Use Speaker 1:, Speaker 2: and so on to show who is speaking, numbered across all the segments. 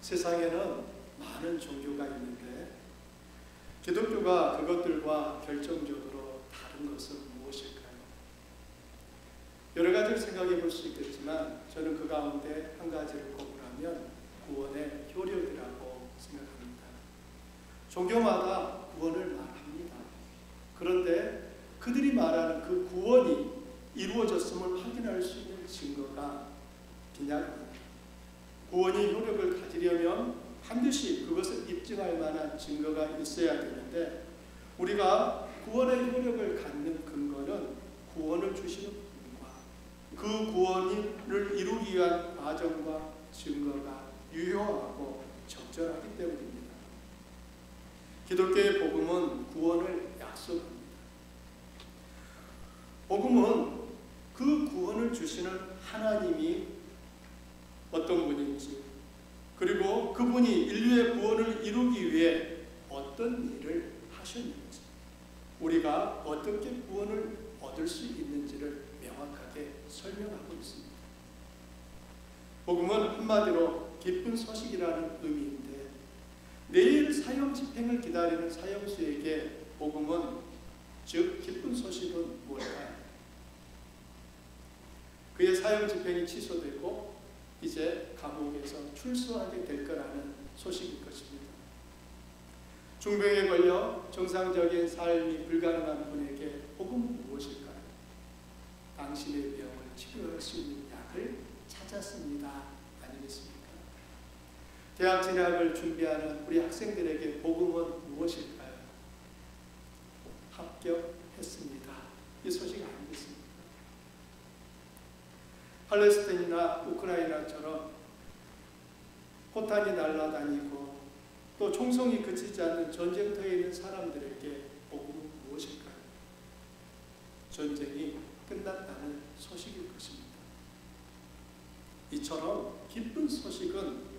Speaker 1: 세상에는 많은 종교가 있는데 기독교가 그것들과 결정적으로 다른 것은 무엇일까요? 여러 가지를 생각해 볼 수 있겠지만 저는 그 가운데 한 가지를 꼽으라면 구원의 효력이라고 생각합니다. 종교마다 구원을 말합니다. 그런데 그들이 말하는 그 구원이 이루어졌음을 확인할 수 있는 증거가 빈약합니다. 구원이 효력을 가지려면 반드시 그것을 입증할 만한 증거가 있어야 되는데 우리가 구원의 효력을 갖는 근거는 구원을 주시는 분과 그 구원을 이루기 위한 과정과 증거가 유효하고 적절하기 때문입니다. 기독교의 복음은 구원을 약속합니다. 복음은 그 구원을 주시는 하나님이 어떤 분인지 그리고 그분이 인류의 구원을 이루기 위해 어떤 일을 하셨는지 우리가 어떻게 구원을 얻을 수 있는지를 명확하게 설명하고 있습니다. 복음은 한마디로 기쁜 소식이라는 의미인데 내일 사형 집행을 기다리는 사형수에게 복음은 즉 기쁜 소식은 뭘까요? 그의 사형 집행이 취소되고 이제 감옥에서 출소하게 될 거라는 소식일 것입니다. 중병에 걸려 정상적인 삶이 불가능한 분에게 복음은 무엇일까요? 당신의 병을 치료할 수 있는 약을 찾았습니다. 아니겠습니까? 대학 진학을 준비하는 우리 학생들에게 복음은 무엇일까요? 합격했습니다. 이 소식 아니겠습니까? 팔레스타인이나 우크라이나처럼 포탄이 날아다니고 또 총성이 그치지 않는 전쟁터에 있는 사람들에게 복음은 무엇일까요? 전쟁이 끝났다는 소식일 것입니다. 이처럼 기쁜 소식은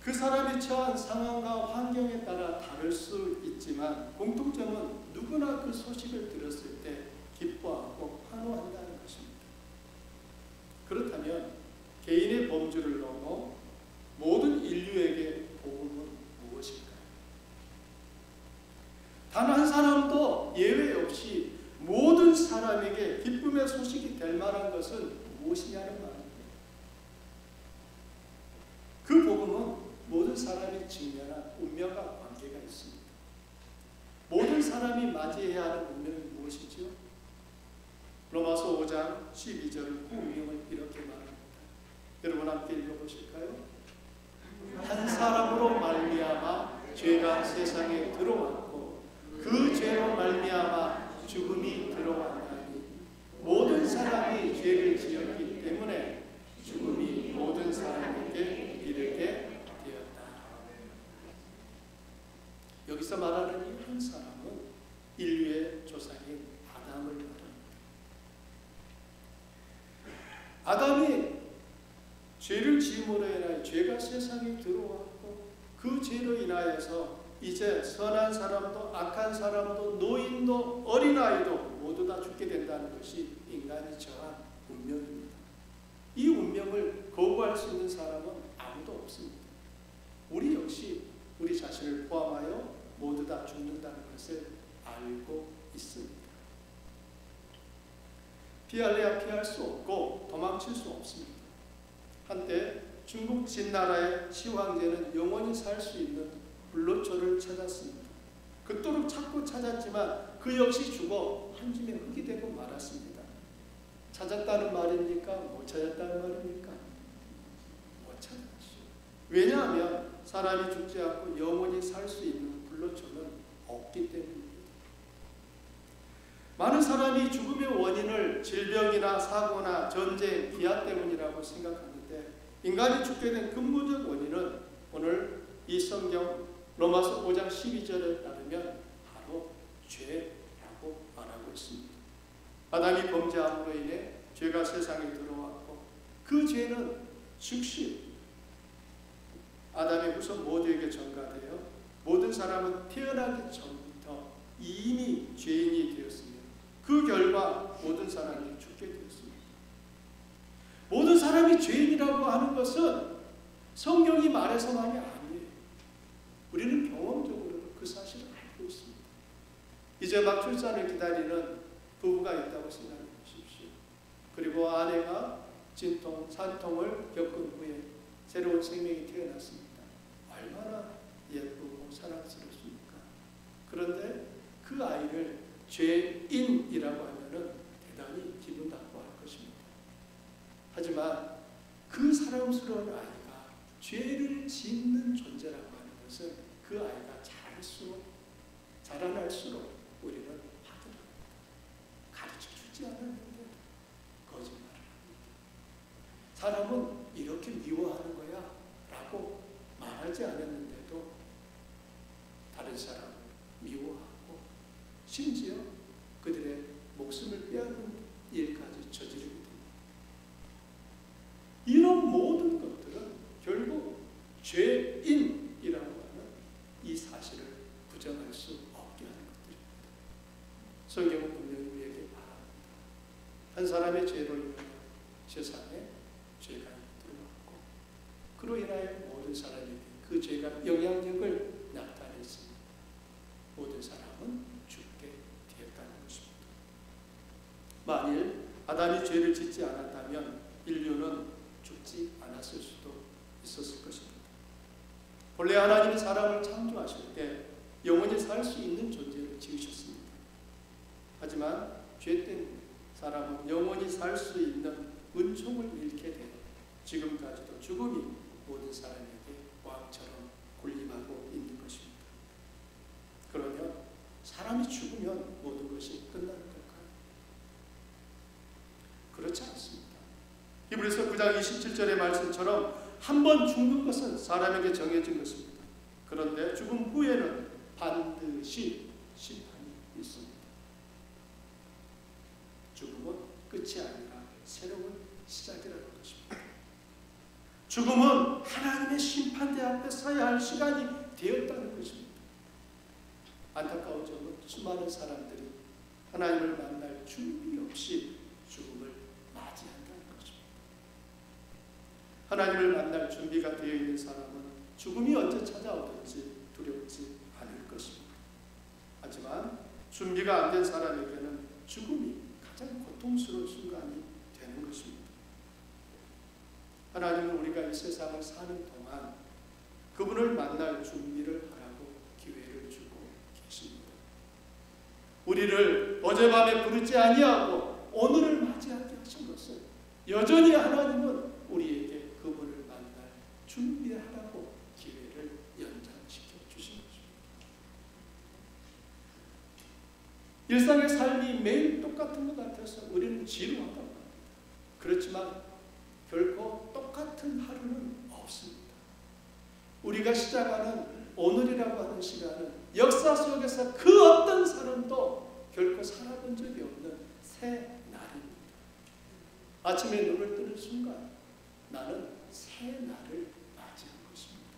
Speaker 1: 그 사람이 처한 상황과 환경에 따라 다를 수 있지만 공통점은 누구나 그 소식을 들었을 때 기뻐하고 환호한다는 것입니다. 그렇다면 개인의 범주를 넘어 모든 인류에게 복음은 무엇일까요? 단 한 사람도 예외 없이 모든 사람에게 기쁨의 소식이 될 만한 것은 무엇이냐는 말입니다. 그 복음은 모든 사람이 직면한 운명과 관계가 있습니다. 모든 사람이 맞이해야 하는 운명이 무엇이죠? 로마서 5장 12절 그 운명을 이렇게 말합니다. 여러분 함께 읽어보실까요? 한 사람으로 말미암아 죄가 세상에 들어왔고 그 죄로 말미암아 죽음이 들어왔나니 모든 사람이 죄를 지었기 때문에 죽음이 모든 사람에게 이르게 되었다. 여기서 말하는 이 한 사람은 인류의 조상인 아담을 말합니다. 아담이 죄를 지음으로 인하여 죄가 세상에 들어왔고 그 죄로 인하여서 이제 선한 사람도 악한 사람도 노인도 어린아이도 모두 다 죽게 된다는 것이 인간이 처한 운명입니다. 이 운명을 거부할 수 있는 사람은 아무도 없습니다. 우리 역시 우리 자신을 포함하여 모두 다 죽는다는 것을 알고 있습니다. 피할래야 피할 수 없고 도망칠 수 없습니다. 한때 중국 진나라의 시황제는 영원히 살 수 있는 불로초를 찾았습니다. 그토록 찾고 찾았지만 그 역시 죽어 한 줌의 흙이 되고 말았습니다. 찾았다는 말입니까? 못 찾았다는 말입니까? 못 찾았죠. 왜냐하면 사람이 죽지 않고 영원히 살 수 있는 불로초는 없기 때문입니다. 많은 사람이 죽음의 원인을 질병이나 사고나 전쟁, 기아 때문이라고 생각하는데 인간이 죽게 된 근본적 원인은 오늘 이 성경 로마서 5장 12절에 따르면 바로 죄라고 말하고 있습니다. 아담이 범죄함으로 인해 죄가 세상에 들어왔고 그 죄는 즉시 아담의 후손 모두에게 전가되어 모든 사람은 태어나기 전부터 이미 죄인이 되었습니다. 그 결과 모든 사람이 죽게 되었습니다. 모든 사람이 죄인이라고 하는 것은 성경이 말해서만이 아니에요. 우리는 경험적으로 그 사실을 알고 있습니다. 이제 막 출산을 기다리는 부부가 있다고 생각해 보십시오. 그리고 아내가 진통, 산통을 겪은 후에 새로운 생명이 태어났습니다. 얼마나 예쁘고 사랑스럽습니까? 그런데 그 아이를 죄인이라고 하면은 대단히 기분 나빠할 것입니다. 하지만 그 사랑스러운 아이가 죄를 짓는 존재라고 하는 것은 그 아이가 자라날수록 우리는 화들합니다. 가르쳐 주지 않았는데 거짓말을 합니다. 사람은 이렇게 미워하는 거야 라고 말하지 않았는데도 다른 사람을 미워하고 심지어 그들의 목숨을 빼앗는 일까지 저지르게 됩니다. 이런 모든 것들은 결국 죄인이라고 하는 이 사실을 부정할 수 없게 하는 것들입니다. 성경은 분명히 우리에게 말합니다. 한 사람의 죄로 인하여 세상에 죄가 들어왔고 그로 인하여 모든 사람에게 그 죄가 영향력을 나타냈습니다. 모든 사람은 죽게 되었다는 것입니다. 만일 아담이 죄를 짓지 않았다면 인류는 죽지 않았을 수도 있었을 것입니다. 본래 하나님이 사람을 창조하실 때 영원히 살 수 있는 존재를 지으셨습니다. 하지만 죄 때문에 사람은 영원히 살 수 있는 은총을 잃게 되어 지금까지도 죽음이 모든 사람에게 왕처럼 군림하고 있는 것입니다. 그러면 사람이 죽으면 모든 것이 끝나는 걸까요? 그렇지 않습니다. 히브리서 9장 27절의 말씀처럼 한 번 죽는 것은 사람에게 정해진 것입니다. 그런데 죽음 후에는 반드시 심판이 있습니다. 죽음은 끝이 아니라 새로운 시작이라는 것입니다. 죽음은 하나님의 심판대 앞에 서야 할 시간이 되었다는 것입니다. 안타까운 점은 수많은 사람들이 하나님을 만날 준비 없이 죽음을 맞이한다는 것입니다. 하나님을 만날 준비가 되어 있는 사람은 죽음이 언제 찾아오든지 두렵지 않을 것입니다. 하지만 준비가 안 된 사람에게는 죽음이 가장 고통스러운 순간이 되는 것입니다. 하나님은 우리가 이 세상을 사는 동안 그분을 만날 준비를 하라고 기회를 주고 계십니다. 우리를 어젯밤에 부르지 아니하고 오늘을 맞이하게 하신 것은 여전히 하나님은 우리에게 그분을 만날 준비하라고 기회를 연장시켜 주신 것입니다. 일상의 삶이 매일 똑같은 것 같아서 우리는 지루하다고 합니다. 그렇지만 결코 똑같은 하루는 없습니다. 우리가 시작하는 오늘이라고 하는 시간은 역사 속에서 그 어떤 사람도 결코 살아본 적이 없는 새 날입니다. 아침에 눈을 뜨는 순간 나는 새 날을 맞이한 것입니다.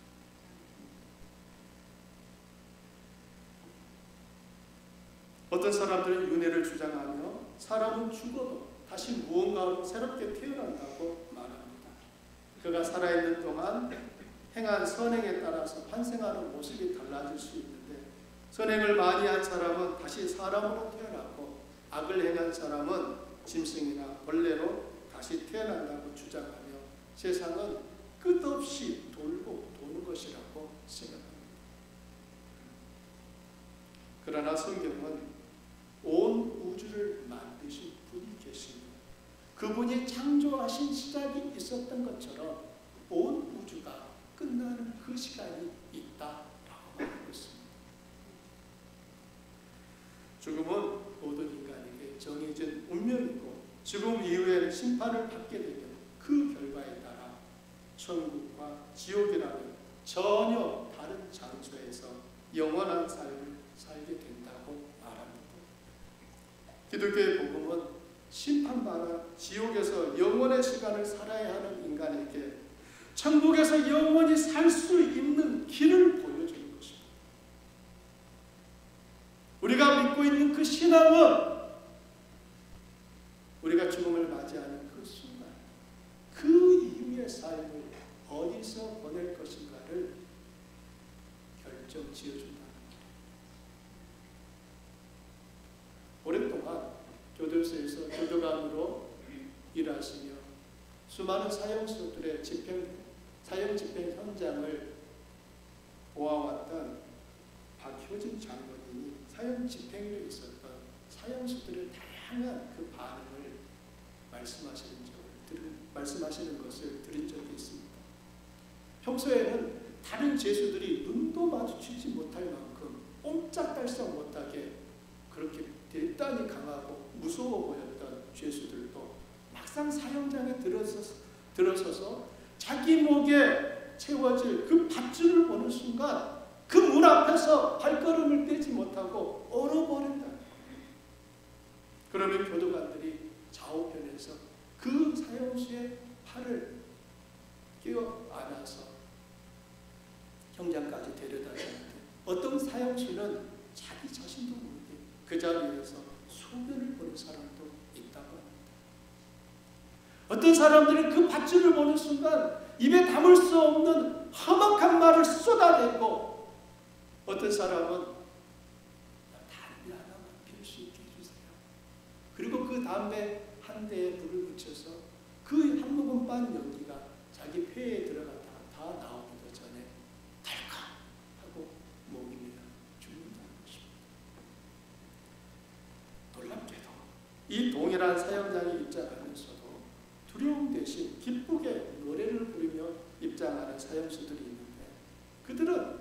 Speaker 1: 어떤 사람들은 윤회를 주장하며 사람은 죽어도 다시 무언가로 새롭게 태어난다고 말합니다. 그가 살아있는 동안 행한 선행에 따라서 환생하는 모습이 달라질 수 있는데 선행을 많이 한 사람은 다시 사람으로 태어나고 악을 행한 사람은 짐승이나 벌레로 다시 태어난다고 주장하며 세상은 끝없이 돌고 도는 것이라고 생각합니다. 그러나 성경은 온 우주를 만드신 분이 계십니다. 그분이 창조하신 시작이 있었던 것처럼 온 우주가 끝나는 그 시간이 있다라고 말하고 있습니다. 죽음은 모든 인간에게 정해진 운명이고 죽음 이후에 심판을 받게 되면 그 결과에 따라 천국과 지옥이라는 전혀 다른 장소에서 영원한 삶을 살게 된다고 말합니다. 기독교의 복음은 심판받아 지옥에서 영원의 시간을 살아야 하는 인간에게 천국에서 영원히 살 수 있는 길을 보여주는 것입니다. 우리가 믿고 있는 그 신앙은 우리가 죽음을 맞이하는 그 순간 그 이후의 삶을 어디 어디서 보낼 것인가를 결정 지어준다. 오랫동안 교도소에서 교도관으로 일하시며 수많은 사형수들의 사형 집행 현장을 보아왔던 박효진 장로님이 사형 집행에 있었던 사형수들의 다양한 그 반응을 말씀하시는 것을 들은 적이 있습니다. 평소에는 다른 죄수들이 눈도 마주치지 못할 만큼 옴짝달싹 못하게 그렇게 대단히 강하고 무서워 보였던 죄수들도 막상 사형장에 들어서서 자기 목에 채워질 그 밧줄을 보는 순간 그 문 앞에서 발걸음을 떼지 못하고 얼어버린다. 그러면 교도관들이 좌우편에서 그 사형수의 팔을 끼워 안아서 형장까지 데려다 주는데 어떤 사형수는 자기 자신도 모르게 그 자리에서 소변을 보는 사람도 있다고 합니다. 어떤 사람들은 그 밧줄을 보는 순간 입에 담을 수 없는 험악한 말을 쏟아내고 어떤 사람은 담배 하나만 피울 수 있게 해주세요. 그리고 그 담배 한 대에 불을 붙여서 그 한 모금 반 연기가 자기 폐에 들어갔다가 다 나오기도 전에 덜컥 하고 목이 메어 죽는다는 것입니다. 놀랍게도 이 동일한 사형장에 입장하면서도 두려움 대신 기쁘게 노래를 부르며 입장하는 사형수들이 있는데 그들은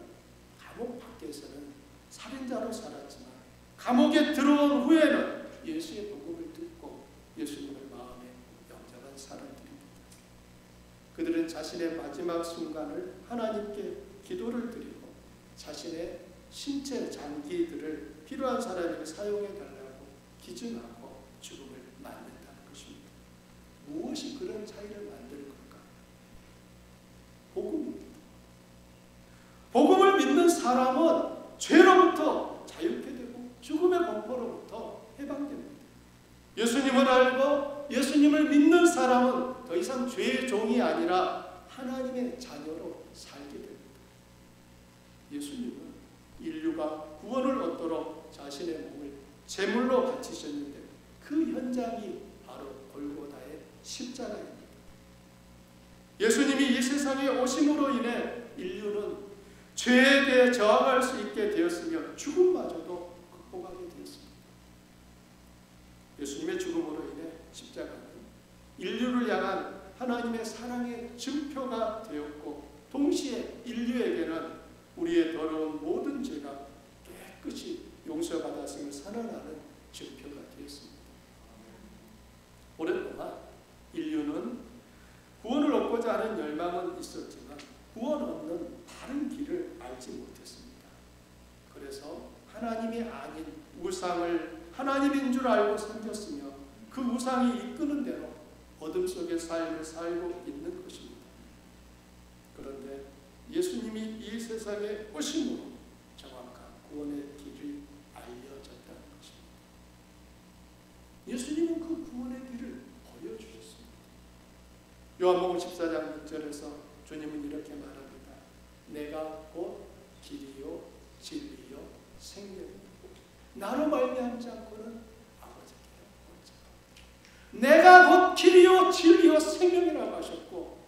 Speaker 1: 감옥 밖에서는 살인자로 살았지만 감옥에 들어온 후에는 예수의 복음을 듣고 예수님을 마음에 영접한 사람들입니다. 그들은 자신의 마지막 순간을 하나님께 기도를 드리고 자신의 신체 장기들을 필요한 사람에게 사용해 달라고 기증하고 죽음을 맞는다는 것입니다. 무엇이 그런 차이를 만들 걸까? 복음입니다. 복음을 믿는 사람은 죄로부터 자유케 되고 죽음의 공포로부터 해방됩니다. 예수님을 알고 예수님을 믿는 사람은 더 이상 죄의 종이 아니라 하나님의 자녀로 살게 됩니다. 예수님은 인류가 구원을 얻도록 자신의 몸을 제물로 바치셨는데 그 현장이 바로 골고다의 십자가입니다. 예수님이 이 세상에 오심으로 인해 인류는 죄에 대해 저항할 수 있게 되었으며 죽음마저도 극복하게 되었습니다. 예수님의 죽음으로 인해 십자가는 인류를 향한 하나님의 사랑의 증표가 되었고 동시에 인류에게는 우리의 더러운 모든 죄가 깨끗이 용서받았음을 선언하는 증표가 되었습니다. 오랫동안 인류는 구원을 얻고자 하는 열망은 있었지만 구원 얻는 다른 길을 알지 못했습니다. 그래서 하나님이 아닌 우상을 하나님인 줄 알고 섬겼으며 그 우상이 이끄는 대로 어둠 속의 삶을 살고 있는 것입니다. 그런데 예수님이 이 세상에 오심으로 정확한 구원의 길을 알려줬다는 것입니다. 예수님은 그 구원의 길을 보여주셨습니다. 요한복음 14장 6절에서 주님은 이렇게 말합니다. 내가 곧 길이요 진리요 생명이요 나로 말미암지 않고는 아버지께 올 자가 없느니라. 내가 곧 길이요 진리요 생명이라고 하셨고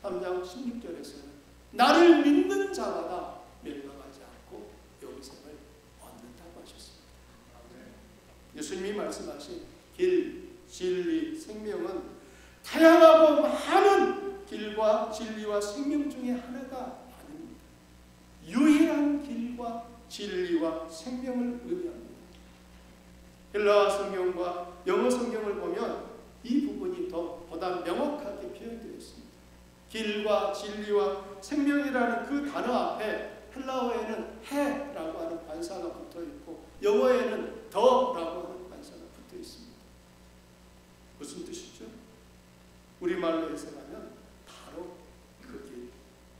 Speaker 1: 3장 16절에서는 나를 믿는 자마다 멸망하지 않고 영생을 얻는다고 하셨습니다. 예수님이 말씀하신 길, 진리, 생명은 다양하고 많은 길과 진리와 생명 중에 하나가 아닙니다. 유일한 길과 진리와 생명을 의미합니다. 헬라어 성경과 영어 성경을 보면 이 부분이 보다 명확하게 표현되어 있습니다. 길과 진리와 생명이라는 그 단어 앞에 헬라어에는 해라고 하는 관사가 붙어 있고 영어에는 더라고 하는 관사가 붙어 있습니다. 무슨 뜻이죠? 우리말로 해석하면 바로 그 길,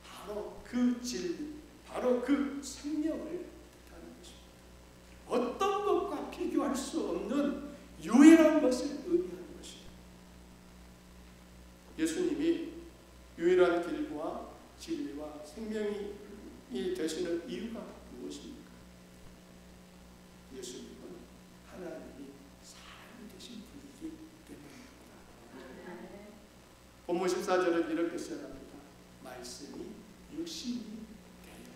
Speaker 1: 바로 그 진리, 바로 그 생명을 뜻하는 것입니다. 어떤 것과 비교할 수 없는 유일한 것을 의미하는 것입니다. 예수님이 유일한 길과 생명이 되시는 이유가 무엇입니까? 예수님은 하나님이 사람이 되신 분이기 때문입니다. 본문 14절은 이렇게 시작합니다. 말씀이 육신이 되어,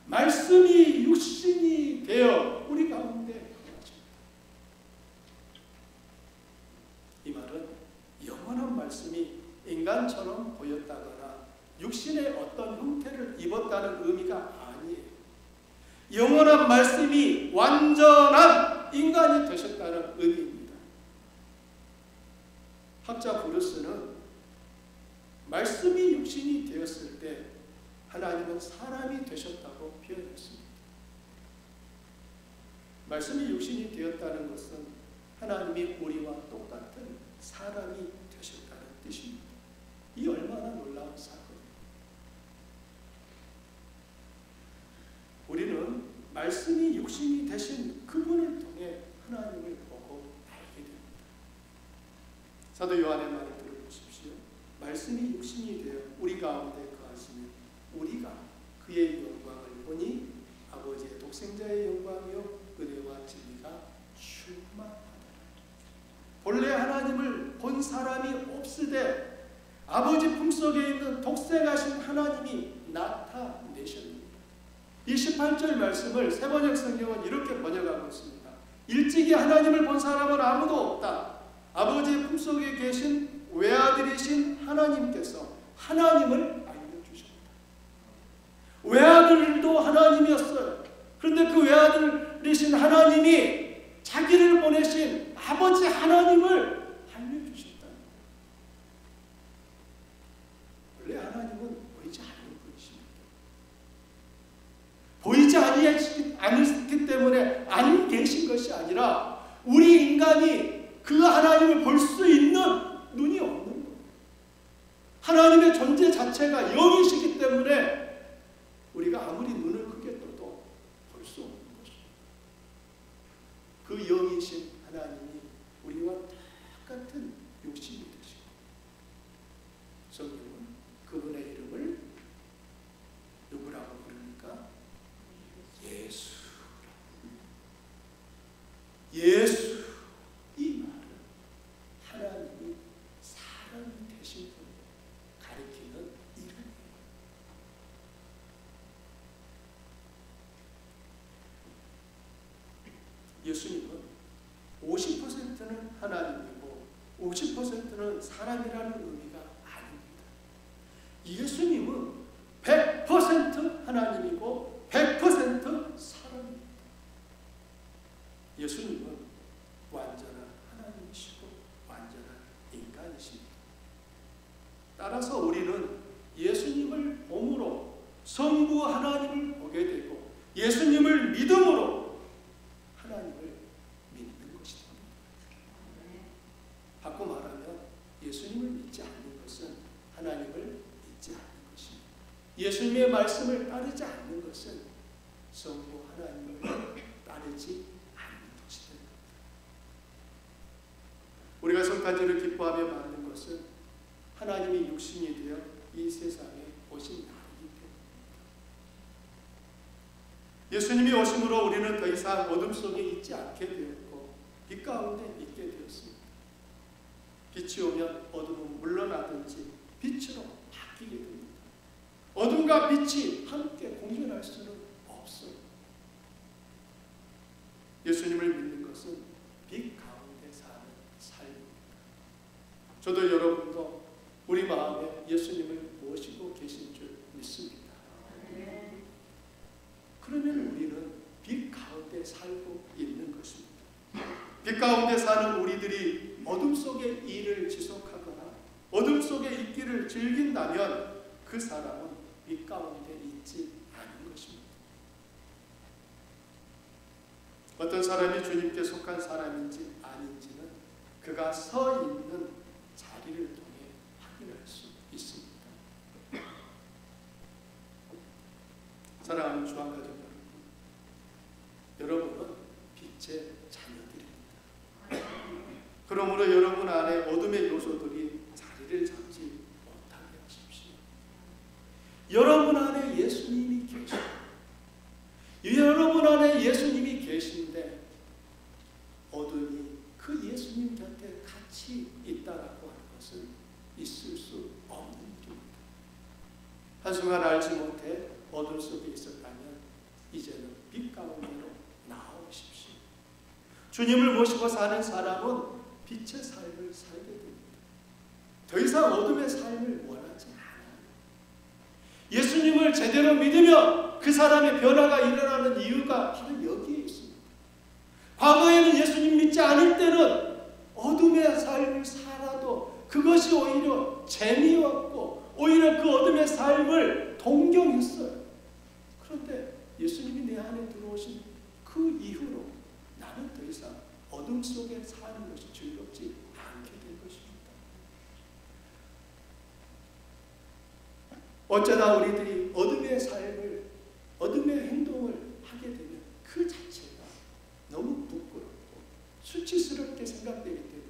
Speaker 1: 말씀이 육신이 되어 우리 가운데 거하십니다. 이 말은 영원한 말씀이 인간처럼 보였다거나 육신의 어떤 형태를 입었다는 의미가 아니에요. 영원한 말씀이 완전한 인간이 되셨다는 의미입니다. 학자 브루스는 말씀이 육신이 되었을 때 하나님은 사람이 되셨다고 표현했습니다. 말씀이 육신이 되었다는 것은 하나님이 우리와 똑같은 사람이 되셨다는 뜻입니다. 이 얼마나 놀라운 사건입니다. 우리는 말씀이 육신이 되신 그분을 통해 하나님을 보고 알게 됩니다. 사도 요한의 말을 들어보십시오. 말씀이 육신이 되어 우리 가운데 거하시면 우리가 그의 영광을 보니 아버지의 독생자의 영광이요 은혜와 진리가 충만하다. 본래 하나님을 본 사람이 없으되 아버지 품속에 있는 독생하신 하나님이 나타내셨습니다. 이 18절 말씀을 새번역 성경은 이렇게 번역하고 있습니다. 일찍이 하나님을 본 사람은 아무도 없다. 아버지의 품속에 계신 외아들이신 하나님께서 하나님을 알려주셨다. 외아들도 하나님이었어요. 그런데 그 외아들이신 하나님이 자기를 보내신 아버지 하나님을 알려주셨다. 원래 하나님은 보이지 않는 분이십니다. 보이지 않기 때문에 안 계신 것이 아니라 우리 인간이 그 하나님을 볼 수 있는 눈이 없는 거예요. 하나님의 존재 자체가 영이시기 때문에 우리가 아무리 눈을 크게 떠도 볼 수 없는 것입니다. 그 영이신 하나님이 우리와 똑같은 육신이 되시고 성경은 그분의 이름을 누구라고 부릅니까? 예수. 예수. 이 말은 하나님이 사람이 되신 분을 가리키는 이름이에요. 예수님은 50%는 하나님이고 50%는 사람이라는 의미가 아닙니다. 예수님은 100% 하나님이고 100% 사람입니다. 예수님은 완전한 하나님이시고 완전한 인간이십니다. 따라서 우리는 예수님을 봄으로 성부 하나님을 보게 되고 예수님을 믿음으로 하나님을 믿는 것이다. 바꿔 말하면 예수님을 믿지 않는 것은 하나님을 믿지 않는 것입니다. 예수님의 말씀을 따르지 않는 것은 성부 하나님을 따르지 않는 것이다. 우리가 성탄절을 기뻐하며 맞는 것은 하나님이 육신이 되어 이 세상에 오신 날이기 때문입니다. 예수님이 오심으로 우리는 더 이상 어둠 속에 있지 않게 되었고 빛 가운데 있게 되었습니다. 빛이 오면 어둠은 물러나든지 빛으로 바뀌게 됩니다. 어둠과 빛이 함께 공존할 수는 없어요. 예수님을 믿는 것은 빛 가운데 사는 삶입니다. 저도 여러분도 우리 마음에 예수님을 모시고 계신 줄 믿습니다. 그러면 우리는 빛 가운데 살고 있는 것입니다. 빛 가운데 사는 우리들이 어둠 속의 일을 지속하거나 어둠 속에 있기를 즐긴다면 그 사람은 빛 가운데 있지 않은 것입니다. 어떤 사람이 주님께 속한 사람인지 아닌지는 그가 서 있는 자리를 통해 확인할 수 있습니다. 사랑하는 주안가족 여러분, 여러분은 빛의 자녀들입니다. 그러므로 여러분 안에 어둠의 요소들이 자리를 잡지 못하게 하십시오. 여러분 안에 예수님이 계십니다. 여러분 안에 예수님이 계신데 어둠이 그 예수님 곁에 같이 있다라고 하는 것은 있을 수 없는 일입니다. 한순간 알지 못해 어둠 속에 있었다면 이제는 빛 가운데로 나오십시오. 주님을 모시고 사는 사람은 빛의 삶을 살게 됩니다. 더 이상 어둠의 삶을 원하지 않아요. 예수님을 제대로 믿으면 그 사람의 변화가 일어나는 이유가 바로 여기에 있습니다. 과거에는 예수님 믿지 않을 때는 어둠의 삶을 살아도 그것이 오히려 재미였고 오히려 그 어둠의 삶을 동경했어요. 그런데 예수님이 내 안에 들어오신 그 이후로 나는 더 이상 어둠 속에 사는 것이 즐겁지 않게 된 것입니다. 어쩌다 우리들이 어둠의 삶을, 어둠의 행동을 하게 되면 그 자체가 너무 부끄럽고 수치스럽게 생각되기 때문에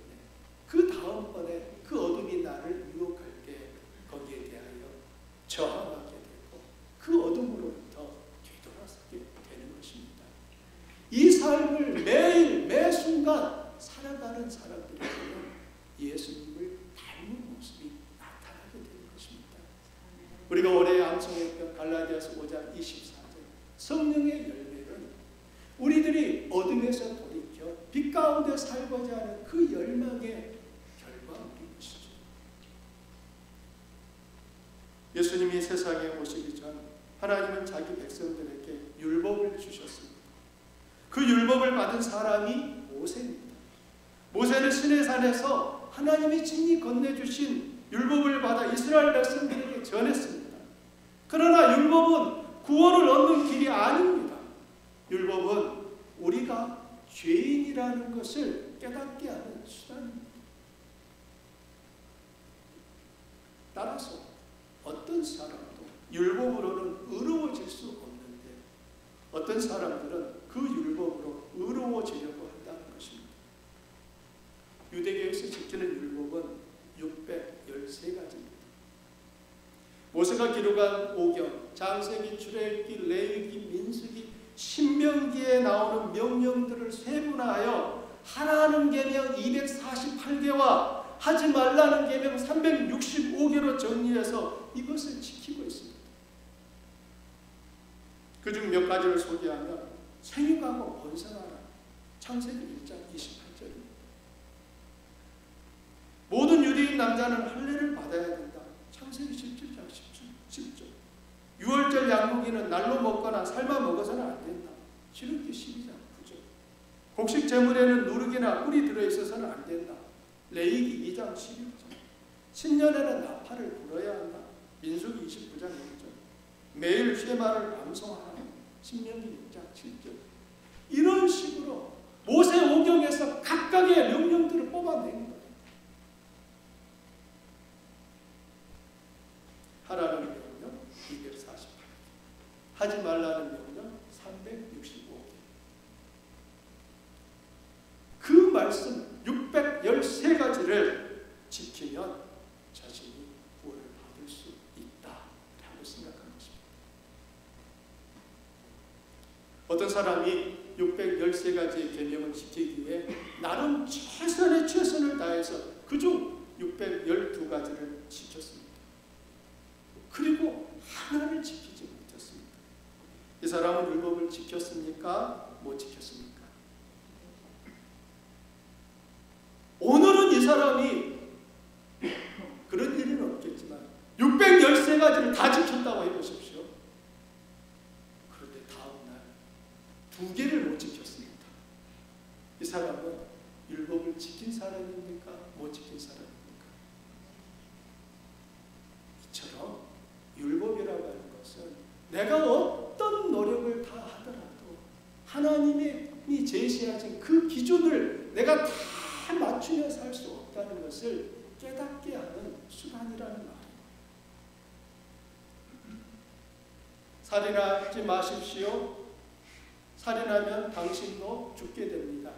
Speaker 1: 그 다음번에 그 어둠이 나를 유혹할 때 거기에 대하여 저항하게 되고 그 어둠으로부터 뒤돌아서게 되는 것입니다. 이 삶을 매일 매 순간 살아가는 사람들에게는 예수님을 닮은 모습이 나타나게 되는 것입니다. 우리가 올해 암송했던 갈라디아서 5장 24절 성령의 열매는 우리들이 어둠에서 돌이켜 빛 가운데 살고자 하는 그 열망의 결과물인 것이죠. 예수님이 세상에 오시기 전 하나님은 자기 백성들에게 율법을 주셨습니다. 그 율법을 받은 사람이 모세입니다. 모세는 시내산에서 하나님이 친히 건네주신 율법을 받아 이스라엘 백성들에게 전했습니다. 그러나 율법은 구원을 얻는 길이 아닙니다. 율법은 우리가 죄인이라는 것을 깨닫게 하는 수단입니다. 따라서 어떤 사람도 율법으로는 의로워질 수 없는데 어떤 사람들은 그 율법으로 의로워지려고 한다는 것입니다. 유대교에서 지키는 율법은 613가지입니다. 모세가 기록한 오경, 장세기, 출애굽기, 레위기, 민수기, 신명기에 나오는 명령들을 세분화하여 하라는 계명 248개와 하지 말라는 계명 365개로 정리해서 이것을 지키고 있습니다. 그중 몇 가지를 소개하면 생육하고 번성하라, 창세기 1장 28절입니다. 모든 유대인 남자는 할례를 받아야 된다, 창세기 17장 10절. 유월절 양고기는 날로 먹거나 삶아 먹어서는 안 된다, 신명기 12장 9절. 곡식 제물에는 누룩이나 꿀이 들어있어서는 안 된다, 레위기 2장 11절. 신년에는 나팔을 불어야 한다, 민수기 29장 6절. 매일 쉐마를 암송하라, 신명기 6장 7절. 이런 식으로 모세 오경에서 각각의 명령들을 뽑아낸 거예요. 하라는 명령 248개, 하지 말라는 명령 365개. 그 말씀 613가지를 지키면 자신이 구원을 받을 수 있다라고 생각하는 것입니다. 어떤 사람이 613가지의 계명을 지키기 위해 나름 최선을 다해서 그중 612가지를 지켰습니다. 그리고 하나를 지키지 못했습니다. 이 사람은 율법을 지켰습니까? 못 지켰습니까? 오늘은 이 사람이 그런 일은 없겠지만 613가지를 다 지켰다고 해보십시오. 그런데 다음날 2개를 못 지켰습니다. 이 사람은 율법을 지킨 사람입니까? 못 지킨 사람입니까? 이처럼 율법이라고 하는 것은 내가 어떤 노력을 다 하더라도 하나님이 제시하신 그 기준을 내가 다 맞추며 살 수 없다는 것을 깨닫게 하는 수단이라는 말입니다. 살인하지 마십시오. 살인하면 당신도 죽게 됩니다.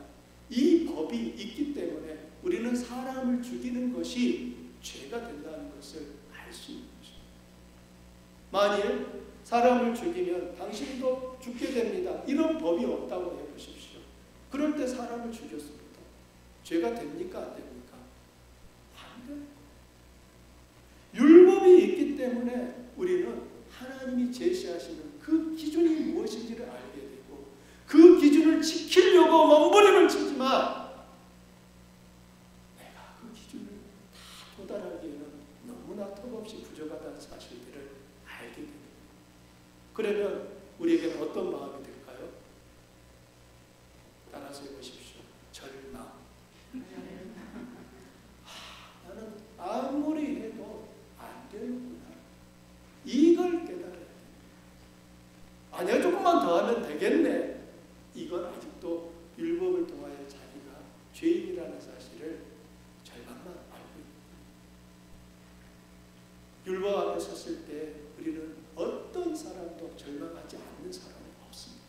Speaker 1: 이 법이 있기 때문에 우리는 사람을 죽이는 것이 죄가 된다는 것을 알 수 있는 것입니다. 만일 사람을 죽이면 당신도 죽게 됩니다. 이런 법이 없다고 해보십시오. 그럴 때 사람을 죽였습니다. 죄가 됩니까? 안 됩니까? 안 돼요. 율법이 있기 때문에 우리는 하나님이 제시하시는 그 기준이 무엇인지를 알게 되고 그 기준을 지키려고 몸부림을 치지만 내가 그 기준을 다 도달하기에는 너무나 턱없이 부족하다는 사실들을 알게 됩니다. 그러면 우리에게는 어떤 마음이 들까요? 따라서 해보십시오. 절망. 나는 아무리 해도 안 되는구나. 이걸 깨달아야 돼. 내가 조금만 더 하면 되겠네. 이건 아직도 율법을 통하여 자기가 죄인이라는 사실을 절반만 알고 있습니다. 율법 앞에 섰을 때 우리는 어떤 사람도 절망하지 않는 사람이 없습니다.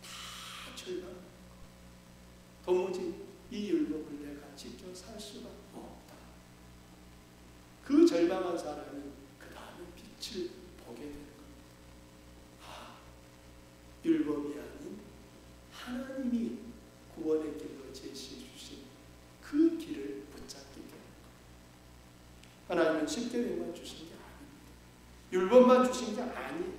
Speaker 1: 다 절망. 도무지 이 율법을 내가 직접 살 수가 없다. 그 절망한 사람은 그 다음에 빛을 보게 되는 겁니다. 율법이 아닌 하나님이 구원의 길로 제시해 주신 그 길을 붙잡게 되는 겁니다. 하나님은 십계명만 주신 게 아닙니다. 율법만 주신 게 아니에요.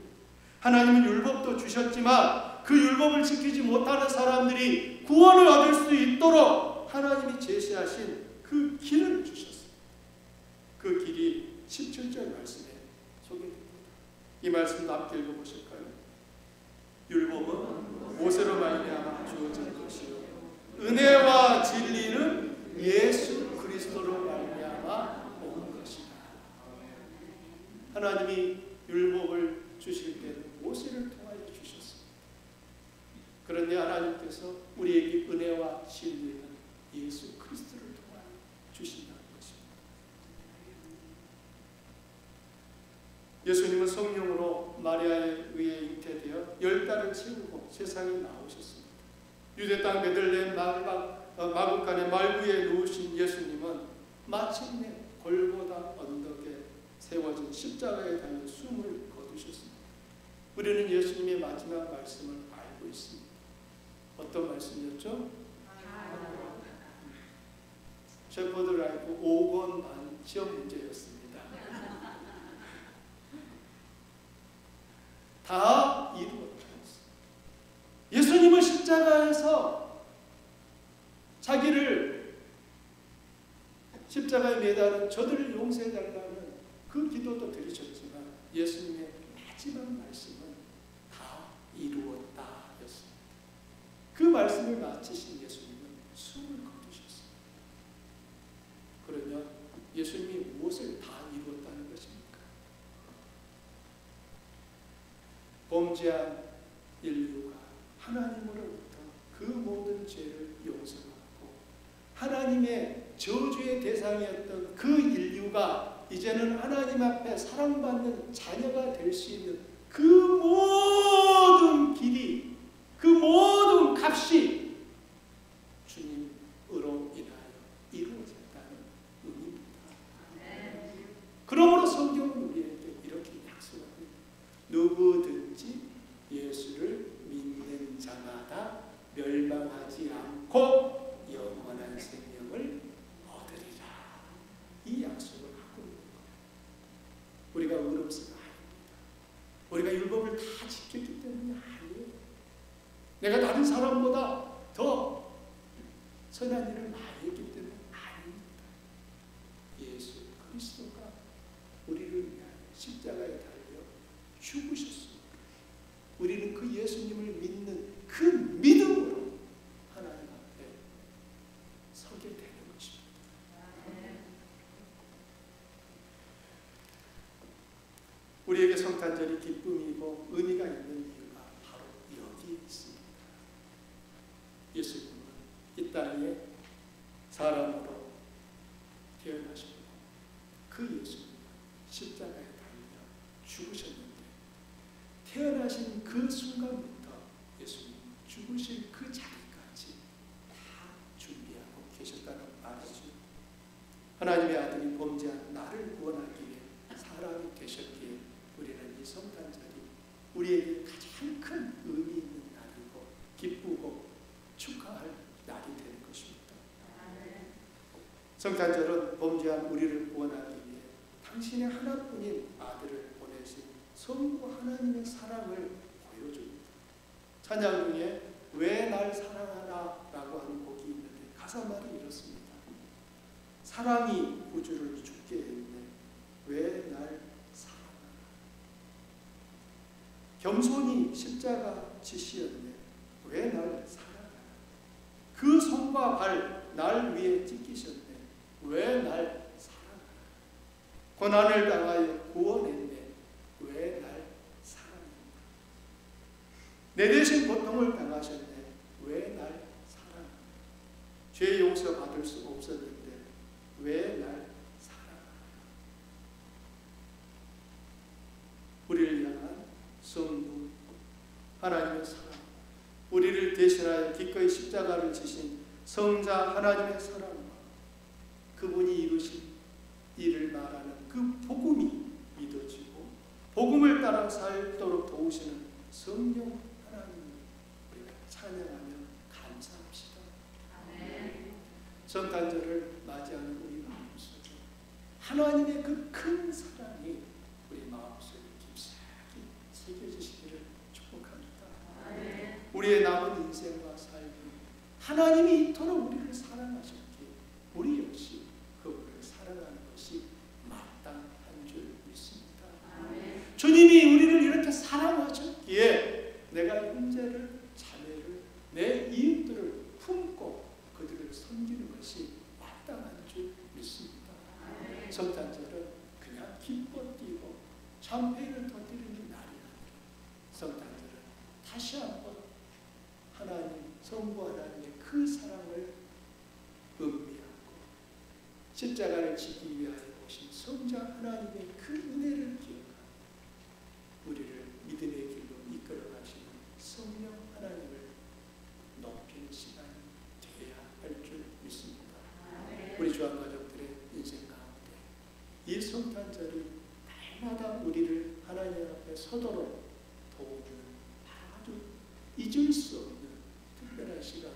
Speaker 1: 하나님은 율법도 주셨지만 그 율법을 지키지 못하는 사람들이 구원을 얻을 수 있도록 하나님이 제시하신 그 길을 주셨습니다. 그 길이 17절 말씀에 소개됩니다. 이 말씀 함께 읽어보실까요? 율법은 모세로 말미암아 주어진 것이요 은혜와 진리는 예수 그리스도로 말미암아 온 것이다. 하나님이 율법을 주실 때는 모세를 통하여 주셨습니다. 그런데 하나님께서 우리에게 은혜와 진리는 예수 그리스도를 통하여 주신다는 것입니다. 예수님은 성령으로 마리아에 의해 잉태되어 10달을 채우고 세상에 나오셨습니다. 유대 땅 베들레헴 마구간의 말구에 누우신 예수님은 마침내 골고다 언덕에 세워진 십자가에 달려 숨을 거두셨습니다. 우리는 예수님의 마지막 말씀을 알고 있습니다. 어떤 말씀이었죠? 셰퍼드 라이프 5권 반 시험 문제였습니다. 다 이루어졌습니다. 예수님은 십자가에서 자기를 십자가에 매달은 저들을 용서해달라는 그 기도도 드리셨지만 예수님의 마지막 말씀은 다 이루었다 였습니다. 그 말씀을 마치신 예수님은 숨을 거두셨습니다. 그러면 예수님이 무엇을 다 이루었다는 것입니까? 범죄한 인류가 하나님으로부터 그 모든 죄를 용서받고 하나님의 저주의 대상이었던 그 인류가 이제는 하나님 앞에 사랑받는 자녀가 될 수 있는 그 모든 길이, 그 모든 값이 주님으로 인하여 이루어졌다는 의미입니다. 그러므로 성경은 우리에게 이렇게 약속합니다. 누구든지 예수를 믿는 자마다 멸망하지 않고 영원한 생명을 얻으리라. 이 약속을 하고 있는 거예요. 우리가 의롭서가 아닙니다. 우리가 율법을 다 지켰기 때문이 아니에요. 내가 다른 사람보다 더 선한 일을 많이 했기 때문에 아닙니다. 예수 그리스도가 우리를 위하여 십자가에 달려 죽으셨습니다. 우리는 그 예수님을 믿는 그 믿음으로 하나님 앞에 서게 되는 것입니다. 우리에게 성탄절이 기쁨이고 의미가 있는 이유가 바로 여기에 있습니다. 예수님은 이 땅에 사람으로 태어나셨고 그 예수님은 십자가에 달려 죽으셨는데 태어나신 그 순간부터 예수님 죽으실 그 자리까지 다 준비하고 계셨다는 말이죠. 하나님의 아들이 범죄한 나를 구원하기 위해 사람이 되셨기에 이 성탄절이 우리에게 가장 큰 의미 있는 날이고 기쁘고 축하할 날이 되는 것입니다. 성탄절은 범죄한 우리를 구원하기 위해 당신의 하나뿐인 아들을 보내신 성부 하나님의 사랑을 보여줍니다. 찬양 중에 왜 날 사랑하나 라고 하는 곡이 있는데 가사말이 이렇습니다. 사랑이 구주를 죽게 했네 왜 날 사랑하나. 겸손히 십자가 지시었네 왜 날 사랑하나. 그 손과 발 날 위해 찢기셨네 왜 날 사랑하나. 고난을 당하여 구원했네 왜 날 사랑하나. 내 대신 고통을 당하셨네 왜 날 사랑하나. 죄 용서 받을 수 없었는데 왜 날 사랑하나. 우리를 향한 성부 하나님의 사랑, 우리를 대신하여 기꺼이 십자가를 지신 성자 하나님의 사랑과 그분이 이루신 일을 말하는 그 복음이 믿어지고 복음을 따라 살도록 도우시는 성령 하나님을 우리가 찬양하며 감사합시다. 아멘. 성탄절을 맞이하는 우리 마음속에 하나님의 그 큰 사랑이 우리 마음속에 깊숙이 새겨지시기를 축복합니다. 아멘. 우리의 남은 인생과 삶이 하나님이 이토록 우리를 사랑하셨기에 우리 역시 그분을 사랑하는 것이 마땅한 줄 믿습니다. 아멘. 주님이 우리를 이렇게 사랑하셨기에 내가 형제를 자매를 내 이웃들을 품고 그들을 섬기는 것이 마땅한 줄 믿습니다. 아멘. 성탄절은 그냥 기뻐 뛰고 샴페인을 터뜨리는 날이 아니라 성탄절은 다시 한번 하나님 성부 하나님의 그 사랑을 음미하고 십자가를 지기 위하여 오신 성자 하나님의 그 은혜를 기억하고 우리를 믿음의 길로 이끌어 가시는 성령 하나님을 높이는 시간이 되어야 할 줄 믿습니다. 우리 주한 가족들의 인생 가운데 이 성탄절이 날마다 우리를 하나님 앞에 서도록 도와주는 아주 잊을 수 없는 특별한 시간